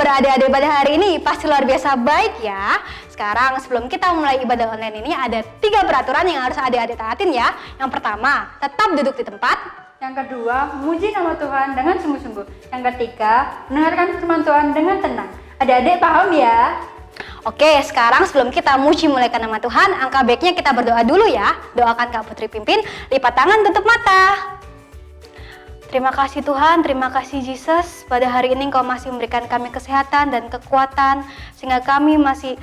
kabar adik-adik pada hari ini? Pasti luar biasa baik ya. Sekarang sebelum kita mulai ibadah online ini ada 3 peraturan yang harus adik-adik taatin ya. Yang pertama, tetap duduk di tempat. Yang kedua, memuji nama Tuhan dengan sungguh-sungguh. Yang ketiga, mendengarkan firman Tuhan dengan tenang. Adik-adik paham ya? Oke, sekarang sebelum kita muji mulaikan nama Tuhan, angka baiknya kita berdoa dulu ya. Doakan Kak Putri pimpin, lipat tangan, tutup mata. Terima kasih Tuhan, terima kasih Yesus. Pada hari ini Engkau masih memberikan kami kesehatan dan kekuatan, sehingga kami masih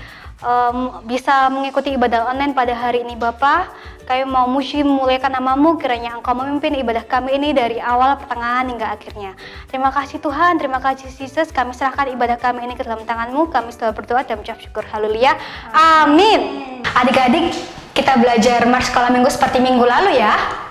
bisa mengikuti ibadah online pada hari ini Bapa. Kami mau muji memuliakan nama-Mu, kiranya Engkau memimpin ibadah kami ini dari awal, pertengahan, hingga akhirnya. Terima kasih Tuhan, terima kasih Yesus. Kami serahkan ibadah kami ini ke dalam tangan-Mu. Kami selalu berdoa dan mengucap syukur. Haleluya. Amin. Adik-adik, kita belajar Mars sekolah minggu seperti minggu lalu ya.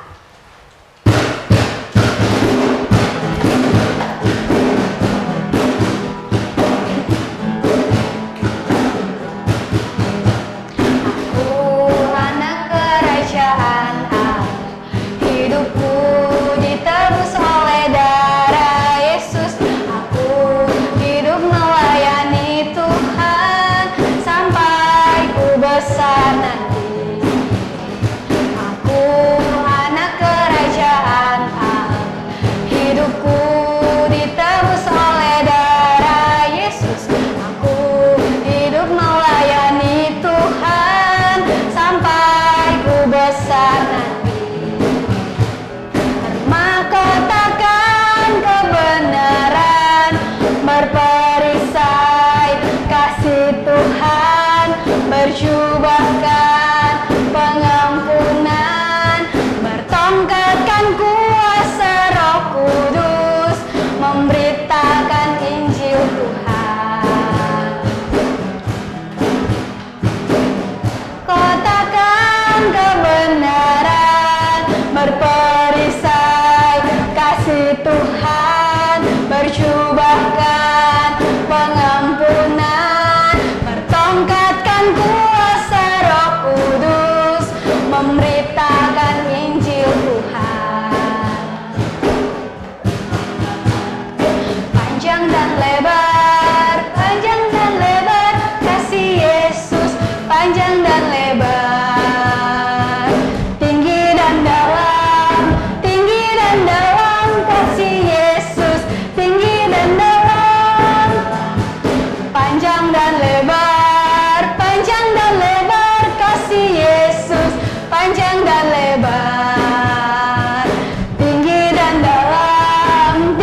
Berjubahkan pengampunan, bertongkatkan kuasa Roh Kudus, memberitakan Injil Tuhan. Kotakan kebenaran, berperisai kasih Tuhan, berjubahkan pengampunan, bertongkatkan kuasa Roh Kudus, memberitakan Injil Tuhan. Panjang dan lebar kasih Yesus, panjang dan lebar, tinggi dan dalam kasih Yesus, tinggi dan dalam, panjang dan lebar kasih Yesus, panjang dan lebar, tinggi dan dalam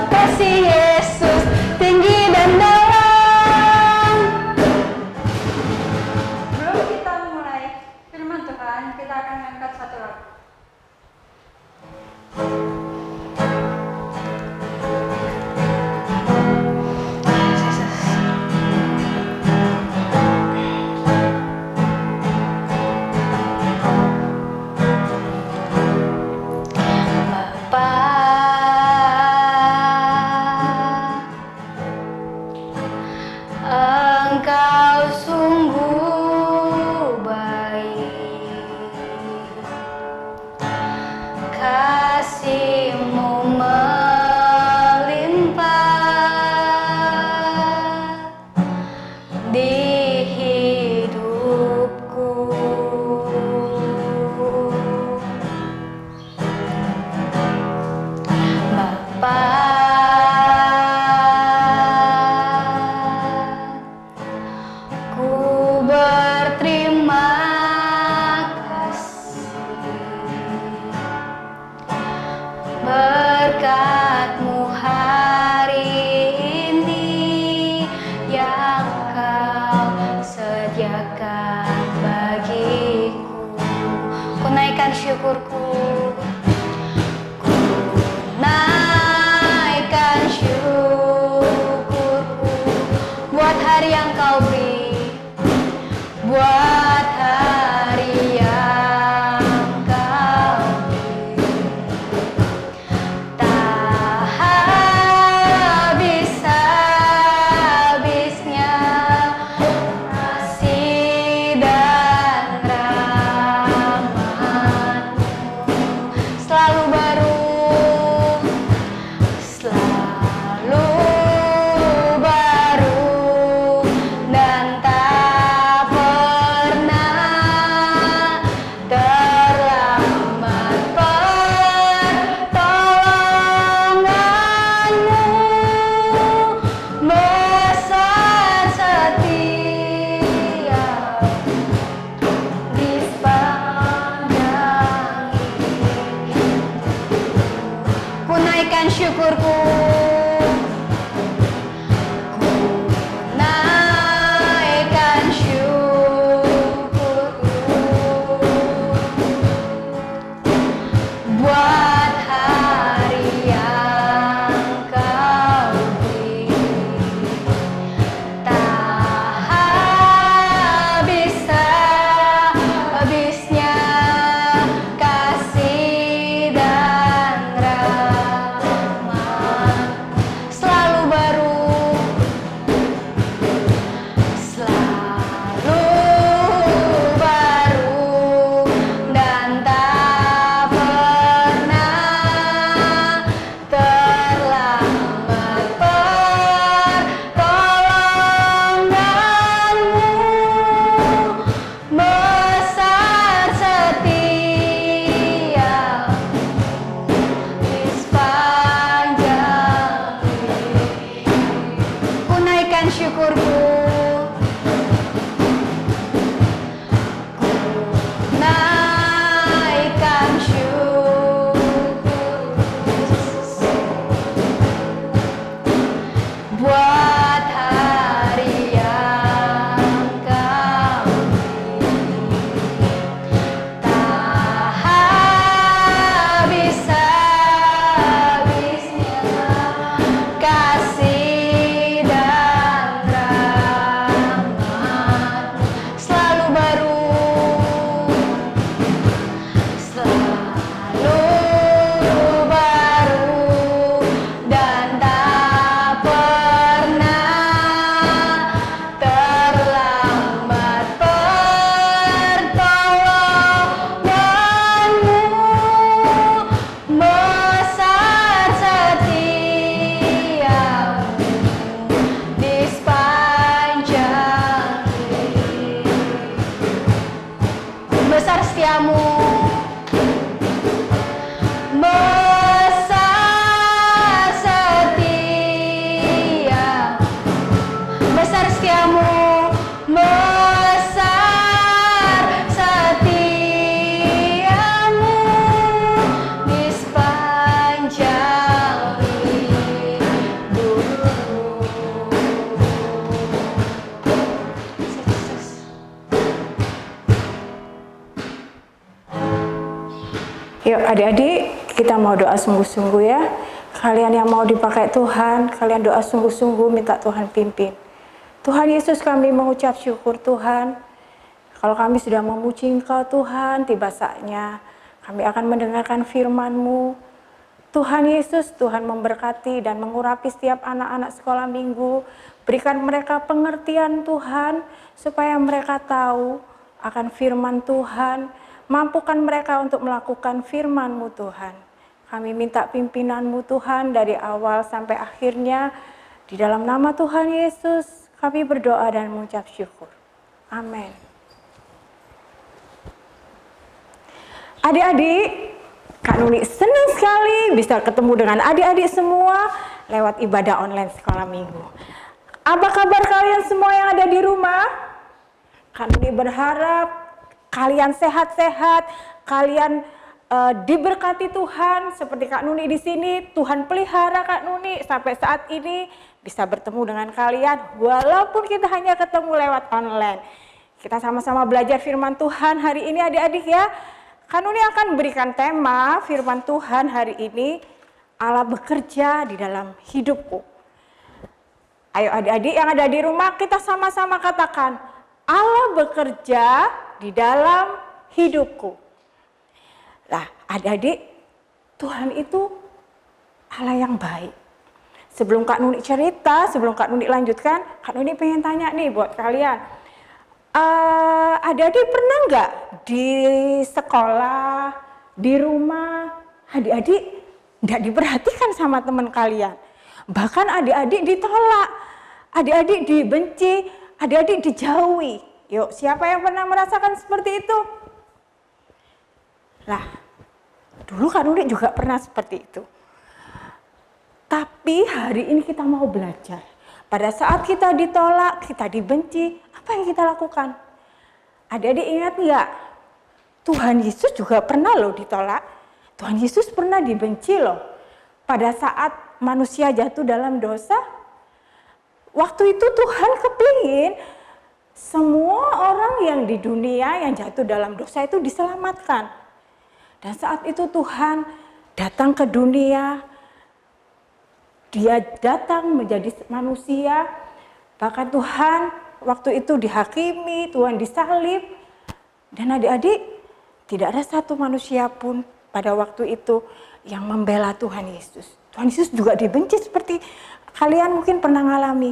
kasih Yesus, tinggi dan dalam. Sebelum kita mulai firman Tuhan, kita akan angkat satu lagu. Engkau sungguh baik, kasih-Mu melimpah di hidupku. Bapa, berterima kasih berkat-Mu hari ini yang Kau sediakan bagiku. Ku naikkan syukurku, ku naikkan syukurku buat hari yang Kau beri, buat hari yang Kau beri. Tak habis-habisnya kasih dan rahmat-Mu, selalu baru, selalu naikkan syukurku, naikkan syukur buat hari yang kami tak habis-habisnya kasih dan rahmat selalu baru, selalu baru, dan tak pernah terlambat pertolonganmu, besar setiamu di sepanjang hidup. Besar setiamu, besar setia, besar setiamu, besar setiamu di sepanjang hidupku. Yuk adik-adik, kita mau doa sungguh-sungguh ya. Kalian yang mau dipakai Tuhan, kalian doa sungguh-sungguh minta Tuhan pimpin. Tuhan Yesus, kami mengucap syukur Tuhan. Kalau kami sudah memuji Engkau Tuhan, tiba saatnya kami akan mendengarkan firman-Mu. Tuhan Yesus, Tuhan memberkati dan mengurapi setiap anak-anak sekolah minggu. Berikan mereka pengertian Tuhan, supaya mereka tahu akan firman Tuhan. Mampukan mereka untuk melakukan firman-Mu Tuhan. Kami minta pimpinan-Mu Tuhan dari awal sampai akhirnya. Di dalam nama Tuhan Yesus, kami berdoa dan mengucap syukur. Amin. Adik-adik, Kak Nuni senang sekali bisa ketemu dengan adik-adik semua lewat ibadah online sekolah minggu. Apa kabar kalian semua yang ada di rumah? Kak Nuni berharap kalian sehat-sehat, kalian diberkati Tuhan seperti Kak Nuni di sini. Tuhan pelihara Kak Nuni sampai saat ini bisa bertemu dengan kalian walaupun kita hanya ketemu lewat online. Kita sama-sama belajar firman Tuhan hari ini adik-adik ya. Kak Nuni akan berikan tema firman Tuhan hari ini, Allah bekerja di dalam hidupku. Ayo adik-adik yang ada di rumah, kita sama-sama katakan, Allah bekerja di dalam hidupku. Lah adik-adik, Tuhan itu Allah yang baik. Sebelum Kak Nuni cerita, sebelum Kak Nuni lanjutkan, Kak Nuni pengen tanya nih buat kalian. Adik-adik pernah nggak di sekolah, di rumah, adik-adik nggak diperhatikan sama teman kalian? Bahkan adik-adik ditolak, adik-adik dibenci, adik-adik dijauhi. Yuk, siapa yang pernah merasakan seperti itu? Lah, dulu Kak Nuni juga pernah seperti itu. Tapi hari ini kita mau belajar. Pada saat kita ditolak, kita dibenci, apa yang kita lakukan? Adik-adik ingat nggak? Tuhan Yesus juga pernah loh ditolak. Tuhan Yesus pernah dibenci loh. Pada saat manusia jatuh dalam dosa, waktu itu Tuhan kepingin semua orang yang di dunia yang jatuh dalam dosa itu diselamatkan. Dan saat itu Tuhan datang ke dunia, Dia datang menjadi manusia. Bahkan Tuhan waktu itu dihakimi, Tuhan disalib. Dan adik-adik, tidak ada satu manusia pun pada waktu itu yang membela Tuhan Yesus. Tuhan Yesus juga dibenci seperti kalian mungkin pernah ngalami.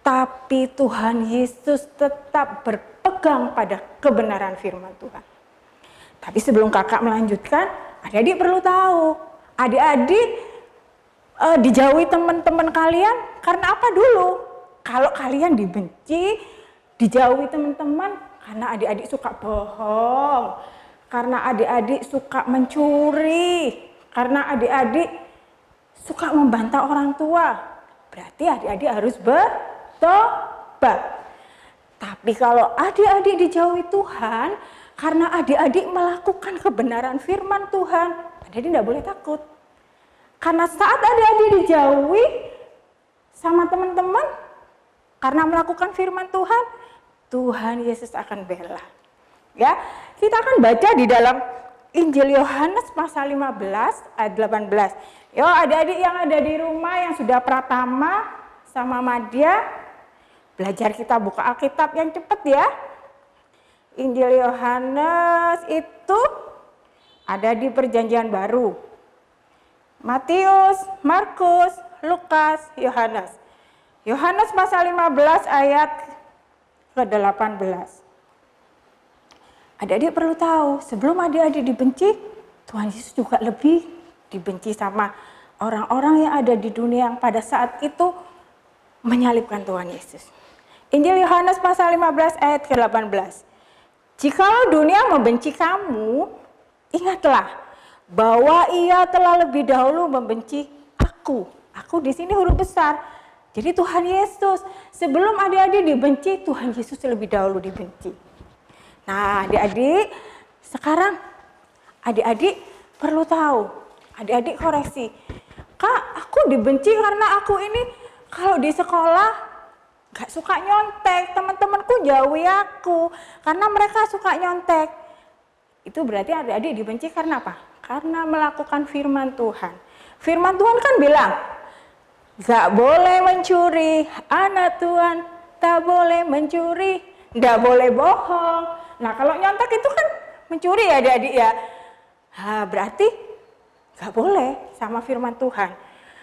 Tapi Tuhan Yesus tetap berpegang pada kebenaran firman Tuhan. Tapi sebelum kakak melanjutkan, adik-adik perlu tahu, adik-adik dijauhi teman-teman kalian karena apa dulu? Kalau kalian dibenci, dijauhi teman-teman karena adik-adik suka bohong, karena adik-adik suka mencuri, karena adik-adik suka membantah orang tua. Berarti adik-adik harus tobat. Tapi kalau adik-adik dijauhi Tuhan, karena adik-adik melakukan kebenaran firman Tuhan, adik-adik tidak boleh takut. Karena saat adik-adik dijauhi sama teman-teman, karena melakukan firman Tuhan, Tuhan Yesus akan bela. Ya, kita akan baca di dalam Injil Yohanes pasal 15 ayat 18. Yo, adik-adik yang ada di rumah yang sudah pratama sama Madya, belajar kita buka Alkitab yang cepat ya. Injil Yohanes itu ada di Perjanjian Baru. Matius, Markus, Lukas, Yohanes. Yohanes pasal 15 ayat ke-18. Adik-adik perlu tahu, sebelum adik-adik dibenci, Tuhan Yesus juga lebih dibenci sama orang-orang yang ada di dunia yang pada saat itu menyalibkan Tuhan Yesus. Injil Yohanes pasal 15 ayat ke-18. Jikalau dunia membenci kamu, ingatlah bahwa ia telah lebih dahulu membenci aku. Aku di sini huruf besar. Jadi Tuhan Yesus, sebelum adik-adik dibenci, Tuhan Yesus lebih dahulu dibenci. Nah, adik-adik, sekarang adik-adik perlu tahu, adik-adik koreksi. Kak, aku dibenci karena aku ini kalau di sekolah gak suka nyontek, teman-temanku jauhi aku karena mereka suka nyontek. Itu berarti adik-adik dibenci karena apa? Karena melakukan firman Tuhan. Firman Tuhan kan bilang, gak boleh mencuri, anak Tuhan tak boleh mencuri, gak boleh bohong. Nah, kalau nyontek itu kan mencuri ya adik-adik ya. Nah, berarti gak boleh sama firman Tuhan.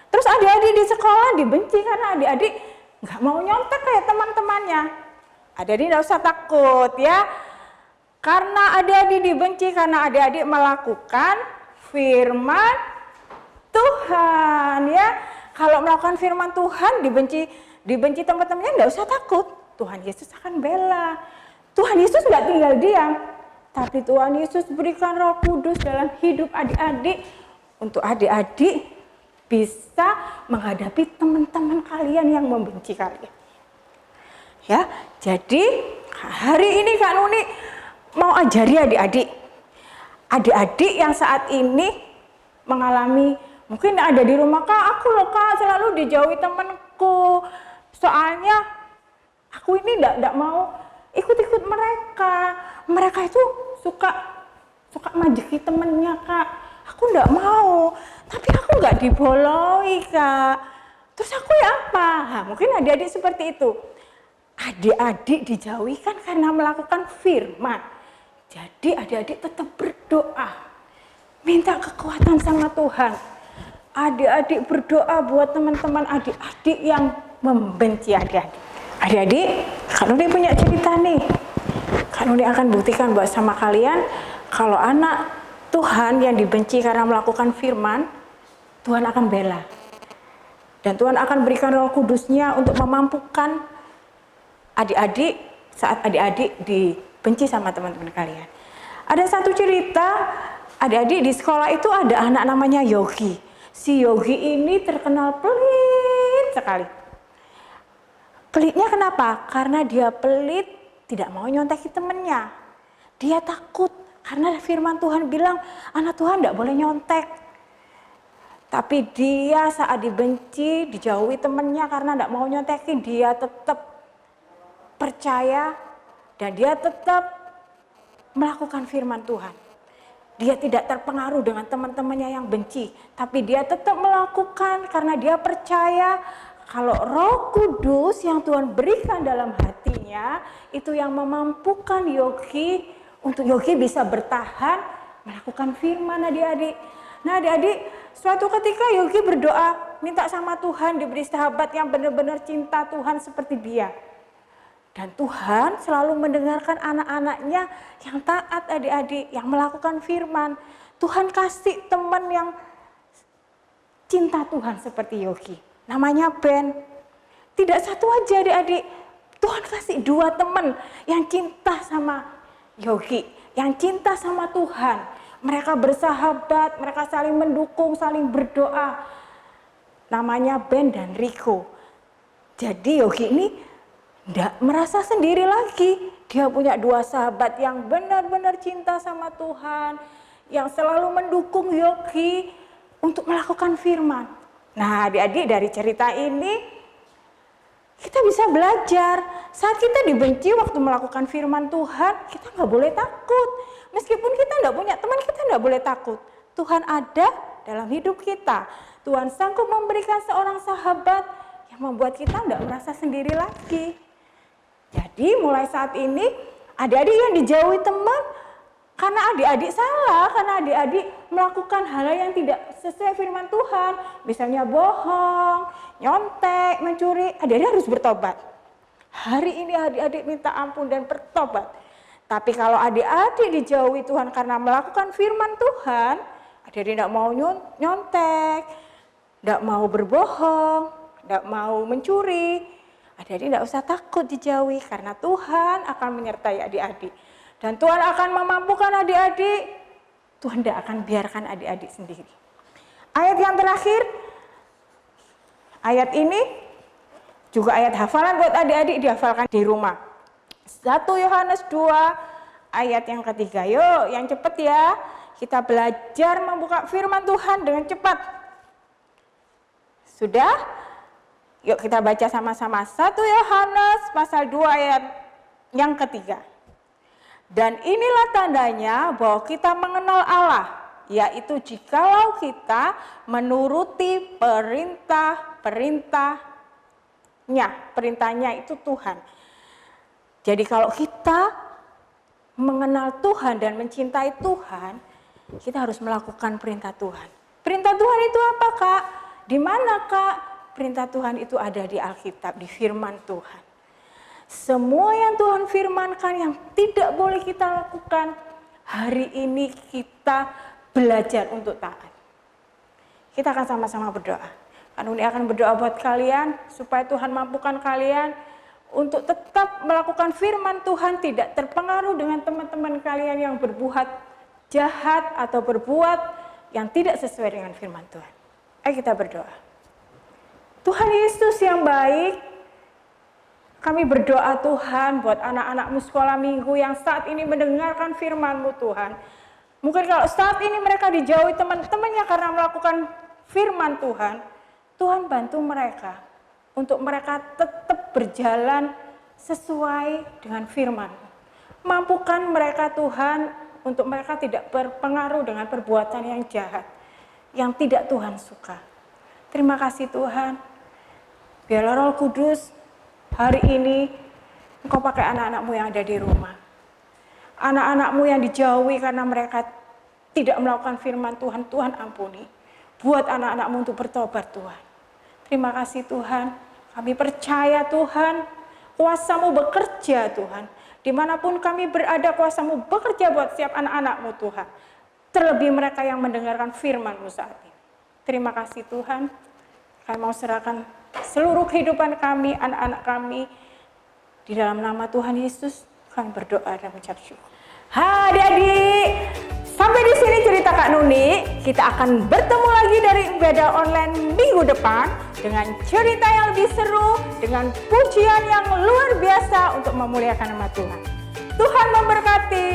Terus adik-adik di sekolah dibenci karena adik-adik gak mau nyontek kayak teman-temannya. Adik-adik gak usah takut ya. Karena adik-adik dibenci karena adik-adik melakukan firman Tuhan ya. Kalau melakukan firman Tuhan dibenci teman-temannya gak usah takut. Tuhan Yesus akan bela. Tuhan Yesus nggak tinggal diam, tapi Tuhan Yesus berikan Roh Kudus dalam hidup adik-adik untuk adik-adik bisa menghadapi teman-teman kalian yang membenci kalian. Ya, jadi hari ini Kak Nuni mau ajari adik-adik. Adik-adik yang saat ini mengalami, mungkin ada di rumah, Kak, aku loh Kak selalu dijauhi temanku. Soalnya aku ini enggak mau ikut-ikut mereka. Mereka itu suka majeki temennya Kak. Aku enggak mau, tapi aku enggak diboloi Kak. Terus aku ya apa? Nah, mungkin adik-adik seperti itu. Adik-adik dijauhi kan karena melakukan firman. Jadi adik-adik tetap berdoa. Minta kekuatan sama Tuhan. Adik-adik berdoa buat teman-teman adik-adik yang membenci adik-adik. Adik-adik, Kak Nuni punya cerita nih. Kak Nuni akan buktikan buat sama kalian kalau anak Tuhan yang dibenci karena melakukan firman, Tuhan akan bela. Dan Tuhan akan berikan Roh Kudusnya untuk memampukan adik-adik saat adik-adik dibenci sama teman-teman kalian. Ada satu cerita, adik-adik di sekolah itu ada anak namanya Yogi. Si Yogi ini terkenal pelit sekali. Pelitnya kenapa? Karena dia pelit, tidak mau nyontekin temennya. Dia takut, karena firman Tuhan bilang, anak Tuhan tidak boleh nyontek. Tapi dia saat dibenci, dijauhi temennya karena tidak mau nyontekin, dia tetap percaya dan dia tetap melakukan firman Tuhan. Dia tidak terpengaruh dengan teman-temannya yang benci, tapi dia tetap melakukan karena dia percaya kalau Roh Kudus yang Tuhan berikan dalam hatinya itu yang memampukan Yogi untuk Yogi bisa bertahan melakukan firman adik-adik. Nah adik-adik, suatu ketika Yogi berdoa minta sama Tuhan diberi sahabat yang benar-benar cinta Tuhan seperti dia. Dan Tuhan selalu mendengarkan anak-anaknya yang taat adik-adik, yang melakukan firman. Tuhan kasih teman yang cinta Tuhan seperti Yogi. Namanya Ben. Tidak satu aja adik-adik. Tuhan kasih 2 teman yang cinta sama Yogi. Yang cinta sama Tuhan. Mereka bersahabat, mereka saling mendukung, saling berdoa. Namanya Ben dan Riko. Jadi Yogi ini Tidak merasa sendiri lagi. Dia punya dua sahabat yang benar-benar cinta sama Tuhan, yang selalu mendukung Yogi untuk melakukan firman. Nah, adik-adik, dari cerita ini kita bisa belajar. Saat kita dibenci waktu melakukan firman Tuhan, kita nggak boleh takut. Meskipun kita nggak punya teman, kita nggak boleh takut. Tuhan ada dalam hidup kita. Tuhan sanggup memberikan seorang sahabat yang membuat kita nggak merasa sendiri lagi. Jadi mulai saat ini adik-adik yang dijauhi teman karena adik-adik salah, karena adik-adik melakukan hal yang tidak sesuai firman Tuhan. Misalnya bohong, nyontek, mencuri, adik-adik harus bertobat. Hari ini adik-adik minta ampun dan bertobat. Tapi kalau adik-adik dijauhi Tuhan karena melakukan firman Tuhan, adik-adik tidak mau nyontek, tidak mau berbohong, tidak mau mencuri, adik-adik tidak usah takut dijauhi karena Tuhan akan menyertai adik-adik. Dan Tuhan akan memampukan adik-adik. Tuhan tidak akan biarkan adik-adik sendiri. Ayat yang terakhir, ayat ini juga ayat hafalan buat adik-adik, dihafalkan di rumah. 1 Yohanes 2 ayat yang ketiga. Yuk yang cepat ya. Kita belajar membuka firman Tuhan dengan cepat. Sudah? Yuk kita baca sama-sama 1 Yohanes pasal 2 ayat yang ketiga. Dan inilah tandanya bahwa kita mengenal Allah, yaitu jikalau kita menuruti perintahnya itu Tuhan. Jadi kalau kita mengenal Tuhan dan mencintai Tuhan, kita harus melakukan perintah Tuhan. Perintah Tuhan itu apa, Kak? Di mana, Kak? Perintah Tuhan itu ada di Alkitab, di firman Tuhan. Semua yang Tuhan firmankan yang tidak boleh kita lakukan, hari ini kita belajar untuk taat. Kita akan sama-sama berdoa. Kanuni akan berdoa buat kalian, supaya Tuhan mampukan kalian untuk tetap melakukan firman Tuhan, tidak terpengaruh dengan teman-teman kalian yang berbuat jahat atau berbuat yang tidak sesuai dengan firman Tuhan. Ayo kita berdoa. Tuhan Yesus yang baik, kami berdoa Tuhan buat anak-anakmu sekolah minggu yang saat ini mendengarkan firman-Mu Tuhan. Mungkin kalau saat ini mereka dijauhi teman-temannya karena melakukan firman Tuhan, Tuhan bantu mereka untuk mereka tetap berjalan sesuai dengan firman. Mampukan mereka Tuhan untuk mereka tidak berpengaruh dengan perbuatan yang jahat, yang tidak Tuhan suka. Terima kasih Tuhan. Biarlah Roh Kudus hari ini Engkau pakai anak-anakmu yang ada di rumah. Anak-anakmu yang dijauhi karena mereka tidak melakukan firman Tuhan, Tuhan ampuni. Buat anak-anakmu untuk bertobat Tuhan. Terima kasih Tuhan. Kami percaya Tuhan, kuasa-Mu bekerja Tuhan. Dimanapun kami berada, kuasa-Mu bekerja buat setiap anak-anak-Mu Tuhan. Terlebih mereka yang mendengarkan firman-Mu saat ini. Terima kasih Tuhan. Kami mau serahkan seluruh kehidupan kami, anak-anak kami, di dalam nama Tuhan Yesus, kami berdoa dan mengucap syukur. Adik-adik, sampai di sini cerita Kak Nuni. Kita akan bertemu lagi dari ibadah online minggu depan dengan cerita yang lebih seru, dengan pujian yang luar biasa untuk memuliakan nama Tuhan. Tuhan memberkati.